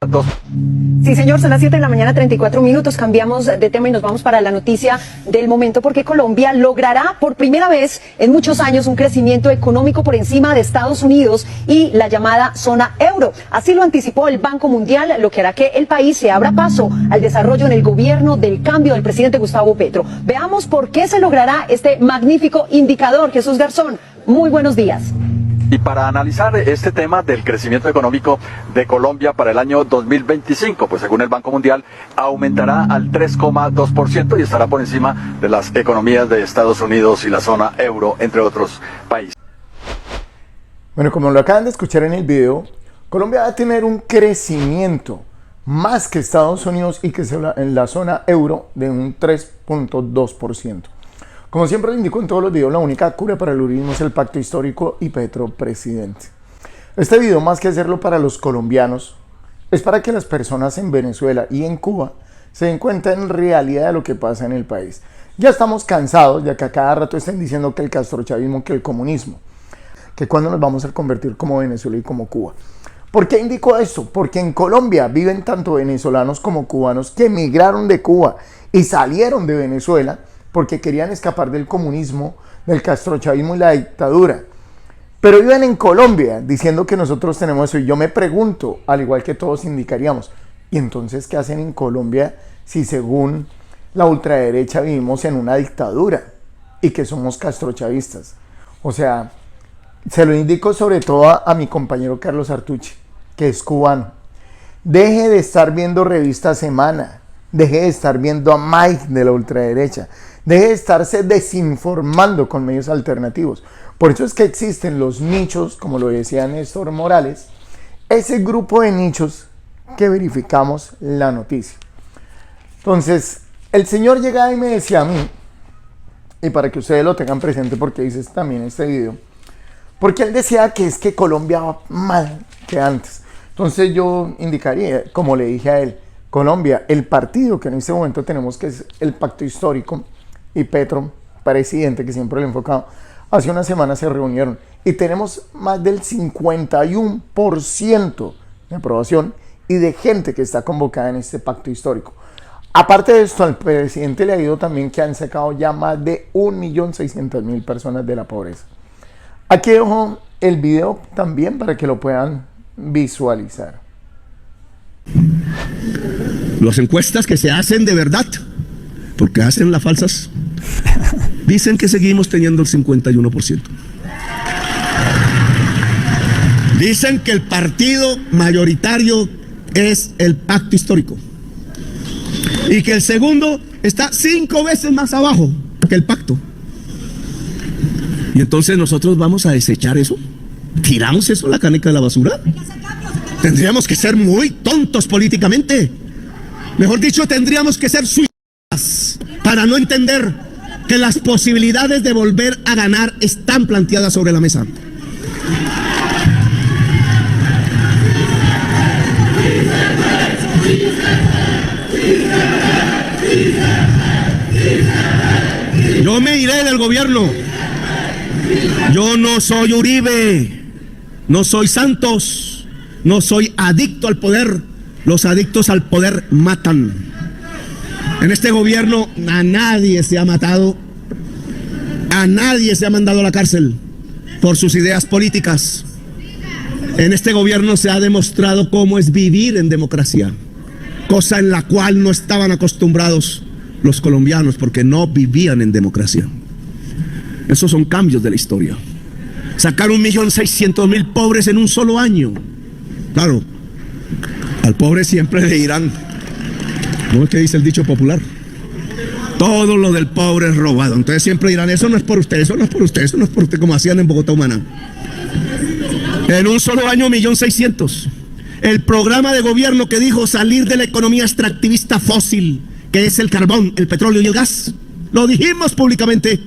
Dos. Sí, señor, son las 7 de la mañana, 34 minutos. Cambiamos de tema y nos vamos para la noticia del momento, porque Colombia logrará por primera vez en muchos años un crecimiento económico por encima de Estados Unidos y la llamada zona euro. Así lo anticipó el Banco Mundial, lo que hará que el país se abra paso al desarrollo en el gobierno del cambio del presidente Gustavo Petro. Veamos por qué se logrará este magnífico indicador. Jesús Garzón, muy buenos días. Y para analizar este tema del crecimiento económico de Colombia para el año 2025, pues según el Banco Mundial, aumentará al 3,2% y estará por encima de las economías de Estados Unidos y la zona euro, entre otros países. Bueno, como lo acaban de escuchar en el video, Colombia va a tener un crecimiento más que Estados Unidos y que en la zona euro de un 3,2%. Como siempre lo indico en todos los videos, la única cura para el uribismo es el pacto histórico y Petro presidente. Este video, más que hacerlo para los colombianos, es para que las personas en Venezuela y en Cuba se den cuenta en realidad de lo que pasa en el país. Ya estamos cansados de que a cada rato estén diciendo que el castrochavismo, que el comunismo, que cuando nos vamos a convertir como Venezuela y como Cuba. ¿Por qué indico esto? Porque en Colombia viven tanto venezolanos como cubanos que emigraron de Cuba y salieron de Venezuela porque querían escapar del comunismo, del castrochavismo y la dictadura. Pero viven en Colombia diciendo que nosotros tenemos eso. Y yo me pregunto, al igual que todos indicaríamos, ¿y entonces qué hacen en Colombia si según la ultraderecha vivimos en una dictadura y que somos castrochavistas? O sea, se lo indico sobre todo a mi compañero Carlos Artucci, que es cubano. Deje de estar viendo Revista Semana, deje de estar viendo a Mike de la ultraderecha, deje de estarse desinformando con medios alternativos. Por eso es que existen los nichos, como lo decía Néstor Morales, ese grupo de nichos que verificamos la noticia. Entonces, el señor llegaba y me decía a mí, y para que ustedes lo tengan presente porque dice también este video, porque él decía que es que Colombia va mal que antes. Entonces yo indicaría, como le dije a él, Colombia, el partido que en este momento tenemos, que es el pacto histórico, y Petro, presidente, que siempre lo he enfocado, hace una semana se reunieron y tenemos más del 51% de aprobación y de gente que está convocada en este pacto histórico. Aparte de esto, al presidente le ha ido también que han sacado ya más de 1.600.000 personas de la pobreza. Aquí dejo el video también para que lo puedan visualizar. Las encuestas que se hacen de verdad, porque hacen las falsas, dicen que seguimos teniendo el 51%. Dicen que el partido mayoritario es el pacto histórico y que el segundo está 5 veces más abajo que el pacto. Y entonces nosotros vamos a desechar eso, tiramos eso a la caneca de la basura. Tendríamos que ser muy tontos políticamente. Mejor dicho, tendríamos que ser suicidas para no entender que las posibilidades de volver a ganar están planteadas sobre la mesa. Yo me iré del gobierno. Yo no soy Uribe, no soy Santos, no soy adicto al poder. Los adictos al poder matan. En este gobierno a nadie se ha matado, a nadie se ha mandado a la cárcel por sus ideas políticas. En este gobierno se ha demostrado cómo es vivir en democracia, cosa en la cual no estaban acostumbrados los colombianos porque no vivían en democracia. Esos son cambios de la historia. Sacar 1.600.000 pobres en un solo año. Claro, al pobre siempre le dirán, ¿cómo es que dice el dicho popular? Todo lo del pobre es robado. Entonces siempre dirán, eso no es por usted, eso no es por usted, eso no es por usted, como hacían en Bogotá Humana. En un solo año 1.600.000. El programa de gobierno que dijo salir de la economía extractivista fósil, que es el carbón, el petróleo y el gas, lo dijimos públicamente,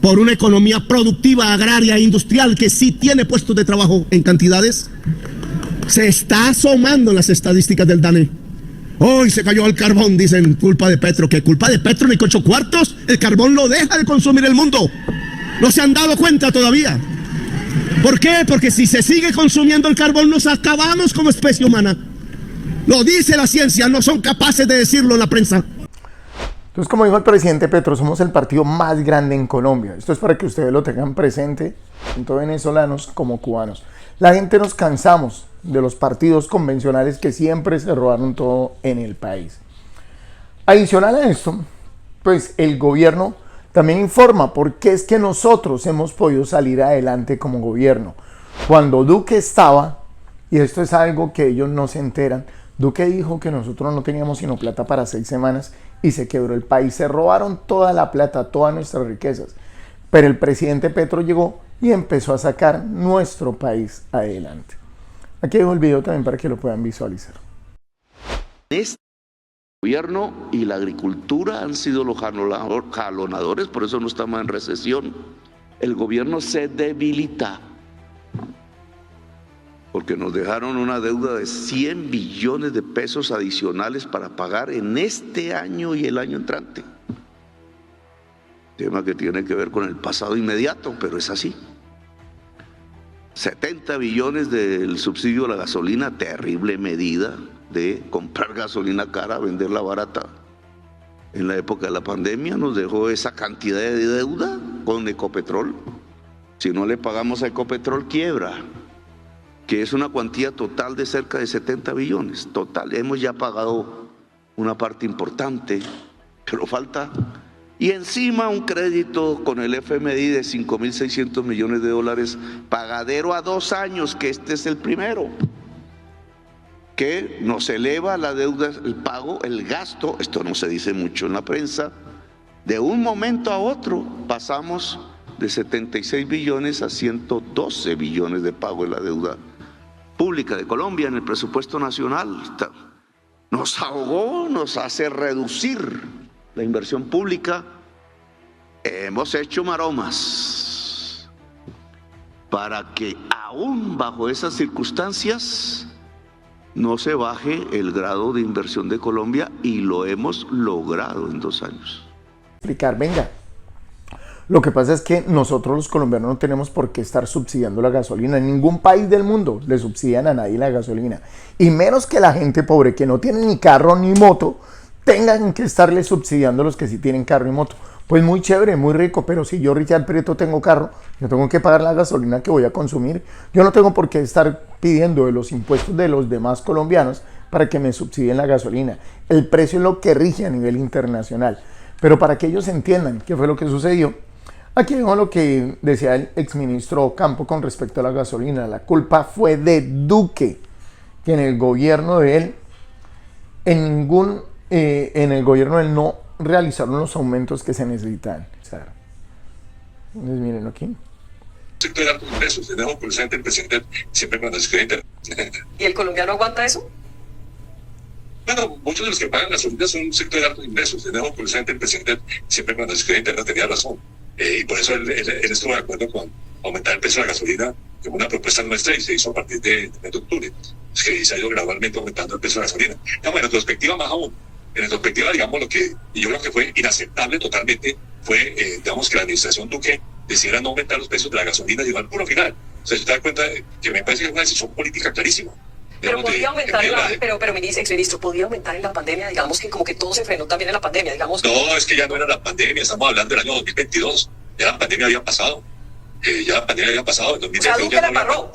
por una economía productiva, agraria e industrial que sí tiene puestos de trabajo en cantidades. Se está asomando en las estadísticas del DANE. Hoy se cayó el carbón, dicen, culpa de Petro. ¿Qué culpa de Petro? Ni 8 cuartos. El carbón lo deja de consumir el mundo. No se han dado cuenta todavía. ¿Por qué? Porque si se sigue consumiendo el carbón, nos acabamos como especie humana. Lo dice la ciencia, no son capaces de decirlo en la prensa. Entonces, como dijo el presidente Petro, somos el partido más grande en Colombia. Esto es para que ustedes lo tengan presente, tanto venezolanos como cubanos. La gente nos cansamos de los partidos convencionales que siempre se robaron todo en el país. Adicional a esto, pues el gobierno también informa por qué es que nosotros hemos podido salir adelante como gobierno. Cuando Duque estaba, y esto es algo que ellos no se enteran, Duque dijo que nosotros no teníamos sino plata para 6 semanas y se quebró el país. Se robaron toda la plata, todas nuestras riquezas. Pero el presidente Petro llegó y empezó a sacar nuestro país adelante. Aquí dejo el video también para que lo puedan visualizar. Este gobierno y la agricultura han sido los jalonadores, por eso no estamos en recesión. El gobierno se debilita porque nos dejaron una deuda de 100 billones de pesos adicionales para pagar en este año y el año entrante. Tema que tiene que ver con el pasado inmediato, pero es así. 70 billones del subsidio a la gasolina, terrible medida de comprar gasolina cara, venderla barata. En la época de la pandemia nos dejó esa cantidad de deuda con Ecopetrol. Si no le pagamos a Ecopetrol, quiebra, que es una cuantía total de cerca de 70 billones. Total, hemos ya pagado una parte importante, pero falta. Y encima un crédito con el FMI de 5.600 millones de dólares, pagadero a 2 años, que este es el primero, que nos eleva la deuda, el pago, el gasto, esto no se dice mucho en la prensa, de un momento a otro pasamos de 76 billones a 112 billones de pago de la deuda pública de Colombia en el presupuesto nacional. Nos ahogó, nos hace reducir la inversión pública. Hemos hecho maromas para que aún bajo esas circunstancias no se baje el grado de inversión de Colombia, y lo hemos logrado en 2 años. Explicar, venga. Lo que pasa es que nosotros los colombianos no tenemos por qué estar subsidiando la gasolina. En ningún país del mundo le subsidian a nadie la gasolina. Y menos que la gente pobre que no tiene ni carro ni moto tengan que estarle subsidiando a los que sí tienen carro y moto. Pues muy chévere, muy rico, pero si yo, Richard Prieto, tengo carro, yo tengo que pagar la gasolina que voy a consumir. Yo no tengo por qué estar pidiendo de los impuestos de los demás colombianos para que me subsidien la gasolina. El precio es lo que rige a nivel internacional. Pero para que ellos entiendan qué fue lo que sucedió, aquí vemos lo que decía el exministro Campo con respecto a la gasolina. La culpa fue de Duque, que en el gobierno de él, en el gobierno de él no realizaron los aumentos que se necesitaban. Entonces, miren aquí. Sector de altos ingresos, tenemos presente el presidente siempre cuando se cree. ¿Y el colombiano aguanta eso? Bueno, muchos de los que pagan gasolina son un sector de altos ingresos, tenemos presente el presidente siempre cuando se cree interno tenía razón. Y por eso él estuvo de acuerdo con aumentar el precio de la gasolina, como una propuesta nuestra, y se hizo a partir de octubre. Es que se ha ido gradualmente aumentando el precio de la gasolina. Digamos, en retrospectiva más aún. En retrospectiva, digamos, y yo creo que fue inaceptable totalmente, fue, digamos, que la administración Duque decidiera no aumentar los precios de la gasolina y al puro final. O sea, yo te das cuenta que me parece que es una decisión política clarísima. Pero podía aumentar, pero exministro, podía aumentar en la pandemia, digamos que como que todo se frenó también en la pandemia, digamos. No, es que ya no era la pandemia, estamos hablando del año 2022, ya la pandemia había pasado, en 2022 ya Duque la embarró.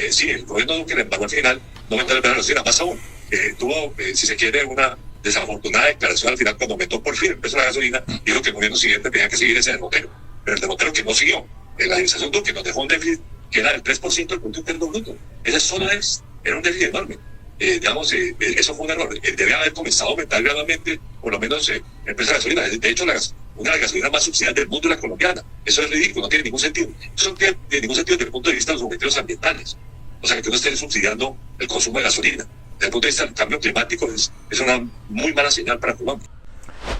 Sí, el gobierno Duque la embarró al final, no aumentó el precio de la gasolina, más aún, tuvo, si se quiere, una desafortunada declaración al final cuando aumentó por fin el precio de la gasolina, dijo que el gobierno siguiente tenía que seguir ese derrotero, pero el derrotero que no siguió, la administración Duque nos dejó un déficit que era del 3% del Producto Interno Bruto. Ese solo era un déficit enorme. Eso fue un error. Debe haber comenzado a aumentar gradualmente, por lo menos, el precio de la gasolina. De hecho, una de las gasolinas más subsidiadas del mundo es la colombiana. Eso es ridículo, no tiene ningún sentido. Eso no tiene ningún sentido desde el punto de vista de los objetivos ambientales. O sea, que uno esté subsidiando el consumo de gasolina. Desde el punto de vista del cambio climático, es una muy mala señal para Colombia.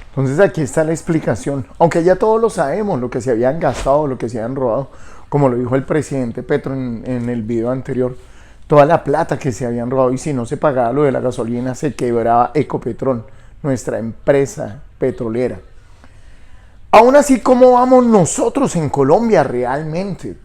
Entonces aquí está la explicación. Aunque ya todos lo sabemos, lo que se habían gastado, lo que se habían robado, como lo dijo el presidente Petro en el video anterior, toda la plata que se habían robado, y si no se pagaba lo de la gasolina, se quebraba Ecopetrol, nuestra empresa petrolera. Aún así, ¿cómo vamos nosotros en Colombia realmente?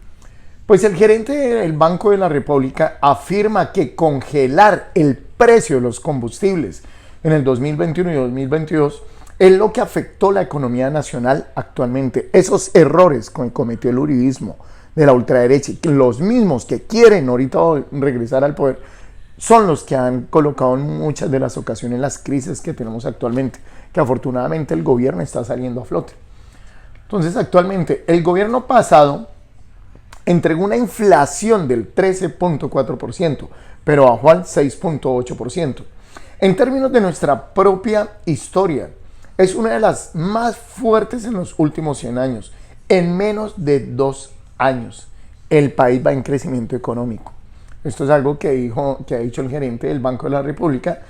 Pues el gerente del Banco de la República afirma que congelar el precio de los combustibles en el 2021 y 2022 es lo que afectó la economía nacional actualmente. Esos errores que cometió el uribismo de la ultraderecha, los mismos que quieren ahorita regresar al poder, son los que han colocado en muchas de las ocasiones las crisis que tenemos actualmente, que afortunadamente el gobierno está saliendo a flote. Entonces, actualmente, el gobierno pasado entregó una inflación del 13.4%, pero bajó al 6.8%. En términos de nuestra propia historia, es una de las más fuertes en los últimos 100 años. En menos de 2 años, el país va en crecimiento económico. Esto es algo que ha dicho el gerente del Banco de la República,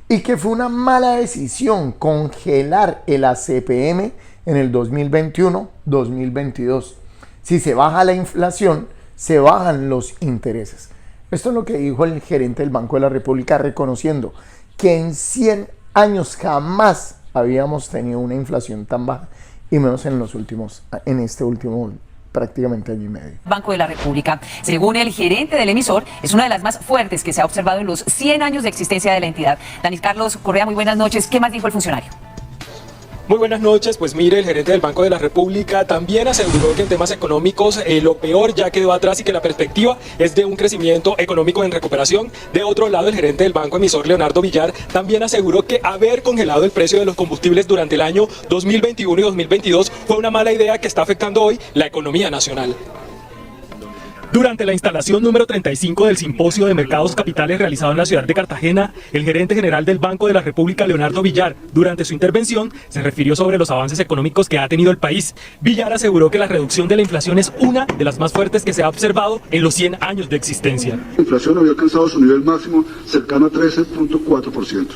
y que fue una mala decisión congelar el ACPM en el 2021-2022. Si se baja la inflación, se bajan los intereses. Esto es lo que dijo el gerente del Banco de la República, reconociendo que en 100 años jamás habíamos tenido una inflación tan baja, y menos en este último prácticamente año y medio. Banco de la República, según el gerente del emisor, es una de las más fuertes que se ha observado en los 100 años de existencia de la entidad. Daniel Carlos Correa, muy buenas noches. ¿Qué más dijo el funcionario? Muy buenas noches. Pues mire, el gerente del Banco de la República también aseguró que en temas económicos lo peor ya quedó atrás y que la perspectiva es de un crecimiento económico en recuperación. De otro lado, el gerente del banco emisor, Leonardo Villar, también aseguró que haber congelado el precio de los combustibles durante el año 2021 y 2022 fue una mala idea que está afectando hoy la economía nacional. Durante la instalación número 35 del Simposio de Mercados Capitales realizado en la ciudad de Cartagena, el gerente general del Banco de la República, Leonardo Villar, durante su intervención, se refirió sobre los avances económicos que ha tenido el país. Villar aseguró que la reducción de la inflación es una de las más fuertes que se ha observado en los 100 años de existencia. La inflación había alcanzado su nivel máximo cercano a 13.4%.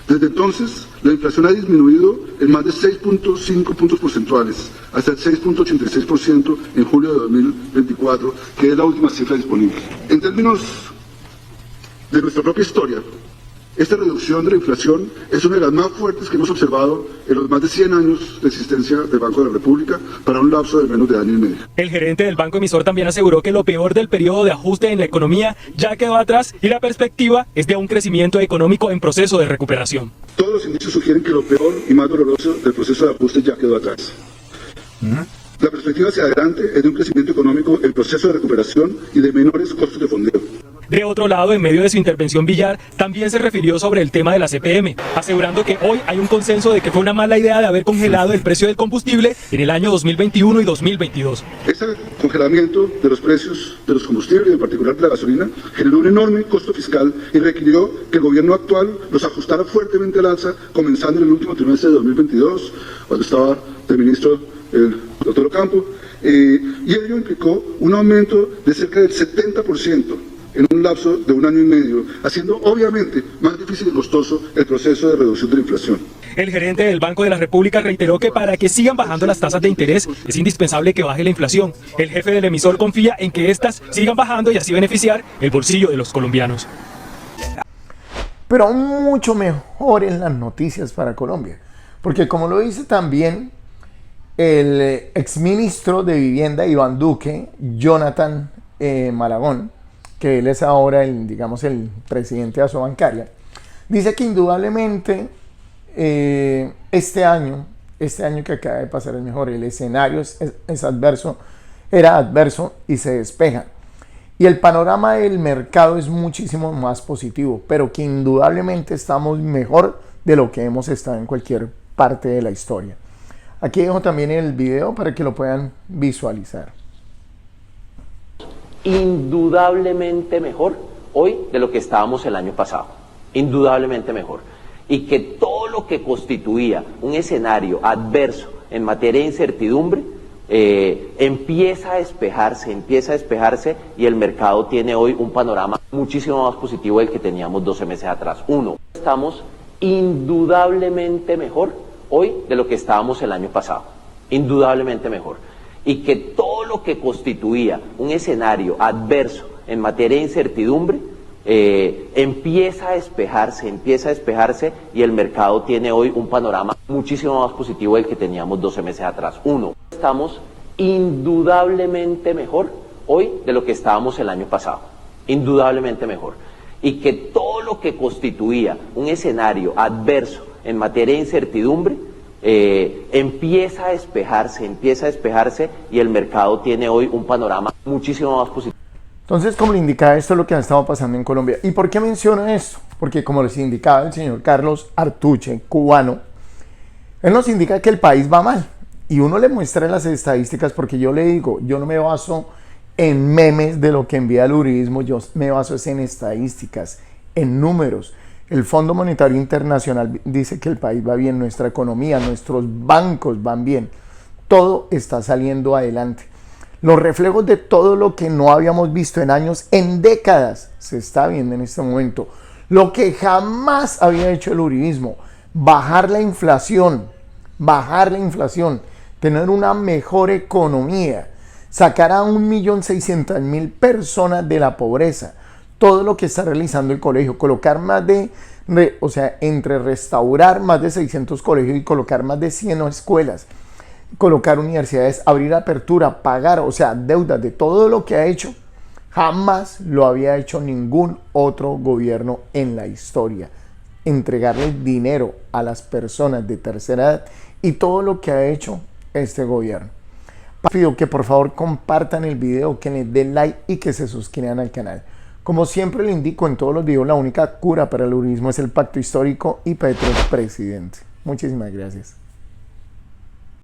Desde entonces, la inflación ha disminuido en más de 6.5 puntos porcentuales, hasta el 6.86% en julio de 2024, que es la última cifra disponible. En términos de nuestra propia historia, esta reducción de la inflación es una de las más fuertes que hemos observado en los más de 100 años de existencia del Banco de la República para un lapso de menos de año y medio. El gerente del banco emisor también aseguró que lo peor del periodo de ajuste en la economía ya quedó atrás y la perspectiva es de un crecimiento económico en proceso de recuperación. Todos los indicios sugieren que lo peor y más doloroso del proceso de ajuste ya quedó atrás. La perspectiva hacia adelante es de un crecimiento económico en proceso de recuperación y de menores costos de fondeo. De otro lado, en medio de su intervención, Villar también se refirió sobre el tema de la CPM, asegurando que hoy hay un consenso de que fue una mala idea de haber congelado el precio del combustible en el año 2021 y 2022. Ese congelamiento de los precios de los combustibles, en particular de la gasolina, generó un enorme costo fiscal y requirió que el gobierno actual los ajustara fuertemente al alza, comenzando en el último trimestre de 2022, cuando estaba el ministro el doctor Ocampo, y ello implicó un aumento de cerca del 70% en un lapso de un año y medio, haciendo obviamente más difícil y costoso el proceso de reducción de la inflación. El gerente del Banco de la República reiteró que para que sigan bajando las tasas de interés es indispensable que baje la inflación. El jefe del emisor confía en que estas sigan bajando y así beneficiar el bolsillo de los colombianos. Pero mucho mejor en las noticias para Colombia, porque como lo dice también el exministro de Vivienda Iván Duque, Jonathan Malagón, que él es ahora el presidente de Asobancaria, dice que indudablemente este año que acaba de pasar es mejor, el escenario es adverso, era adverso y se despeja. Y el panorama del mercado es muchísimo más positivo, pero que indudablemente estamos mejor de lo que hemos estado en cualquier parte de la historia. Aquí dejo también el video para que lo puedan visualizar. Indudablemente mejor hoy de lo que estábamos el año pasado, indudablemente mejor, y que todo lo que constituía un escenario adverso en materia de incertidumbre empieza a despejarse y el mercado tiene hoy un panorama muchísimo más positivo del que teníamos 12 meses atrás. Estamos indudablemente mejor hoy de lo que estábamos el año pasado, indudablemente mejor, y que todo lo que constituía un escenario adverso en materia de incertidumbre empieza a despejarse y el mercado tiene hoy un panorama muchísimo más positivo del que teníamos 12 meses atrás. Estamos indudablemente mejor hoy de lo que estábamos el año pasado, indudablemente mejor, y que todo lo que constituía un escenario adverso en materia de incertidumbre empieza a despejarse y el mercado tiene hoy un panorama muchísimo más positivo. Entonces, como le indicaba, esto es lo que ha estado pasando en Colombia. ¿Y por qué menciono esto? Porque como les indicaba el señor Carlos Artuche, cubano, él nos indica que el país va mal. Y uno le muestra las estadísticas, porque yo le digo, yo no me baso en memes de lo que envía el uribismo, yo me baso en estadísticas, en números. El Fondo Monetario Internacional dice que el país va bien, nuestra economía, nuestros bancos van bien, todo está saliendo adelante. Los reflejos de todo lo que no habíamos visto en años, en décadas, se está viendo en este momento. Lo que jamás había hecho el uribismo, bajar la inflación, tener una mejor economía, sacar a 1.600.000 personas de la pobreza. Todo lo que está realizando el colegio, colocar más de, entre restaurar más de 600 colegios y colocar más de 100 escuelas, colocar universidades, abrir apertura, pagar, deudas de todo lo que ha hecho, jamás lo había hecho ningún otro gobierno en la historia. Entregarle dinero a las personas de tercera edad y todo lo que ha hecho este gobierno. Pido que por favor compartan el video, que le den like y que se suscriban al canal. Como siempre le indico en todos los videos, la única cura para el uribismo es el pacto histórico y Petro presidente. Muchísimas gracias.